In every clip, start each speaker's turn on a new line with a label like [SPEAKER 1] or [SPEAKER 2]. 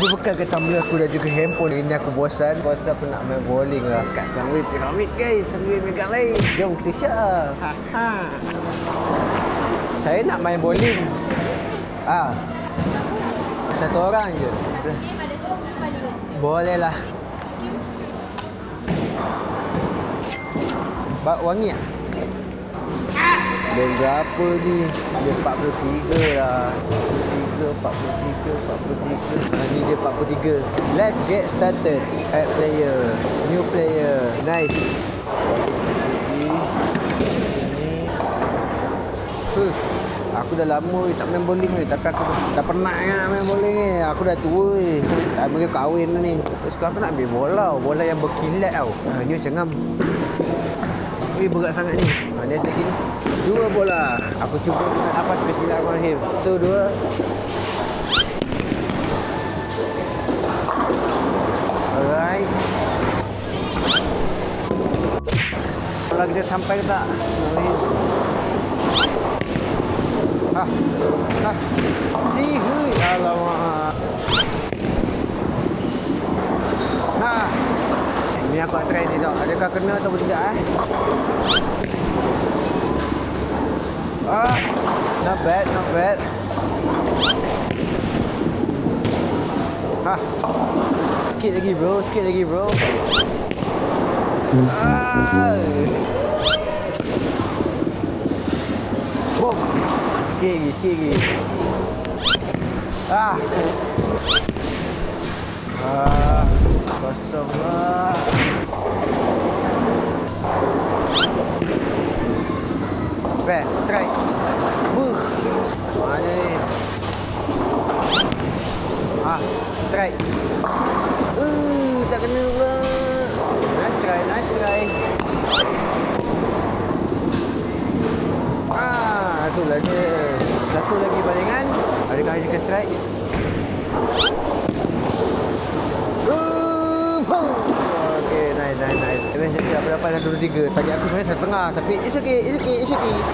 [SPEAKER 1] Berbekal tumbler aku dan juga handphone, ini aku bosan aku nak main bowling lah kat Sunway Pyramid guys, Sunway Mega Lane. Jom kita share. Saya nak main bowling. Satu orang je.
[SPEAKER 2] Satu game ada 10 balingan.
[SPEAKER 1] Boleh lah. Wangi tak? Dan berapa ni? Dia 43 lah. 43. Ni dia 43. Let's get started. Add player. New player. Nice. Sini. Aku dah lama tak main bowling ni. Tapi aku dah penat kan main bowling ni. Aku dah tua ni. Dah bagi kahwin dah ni. Terus sekarang aku nak ambil bola. Bola yang berkilat tau. Ni macam ngam. Berat sangat ni. Ni attack ni. 2 bola. Aku cuba nak dapat. Bismillahirrahmanirrahim. 1, 2. Alright. Kalau kita sampai ke tak? Sihui. Alamak. Ni aku nak try ni tau. Adakah kena atau tidak Not bad. Sikit lagi bro. Boom. Sikit lagi. Kosong lah. Spare, strike. Mana ni? Strike. Tak kena pula. Nice try. Itulah dia. Satu lagi balingan. Adakah dia akan strike? Okay, nice. Jadi apa-apa 1, 2, 3. Target aku sebenarnya 1.5. Tapi it's okay.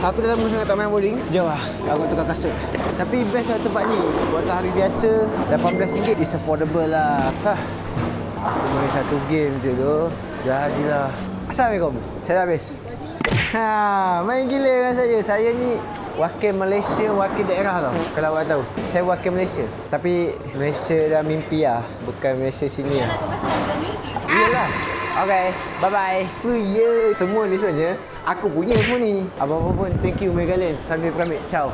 [SPEAKER 1] Aku dah lama sangat tak main bowling. Jom lah, aku tukar kasut. Tapi best lah tempat ni. Buat hari biasa, RM18 is affordable lah. Aku main satu game je tu. Jadilah. Assalamualaikum. Saya dah habis. Main gila dengan saya. Saya ni wakil Malaysia, wakil daerah tau. Kalau awak tahu. Saya wakil Malaysia. Tapi Malaysia dah mimpi lah. Bukan Malaysia sini lah.
[SPEAKER 2] Yalah, kau kasi dah mimpi.
[SPEAKER 1] Iyalah. Okay, bye-bye. Semua ni sebenarnya aku punya semua ni. Apa-apa pun, thank you Mega Lane, Sunway Pyramid. Ciao.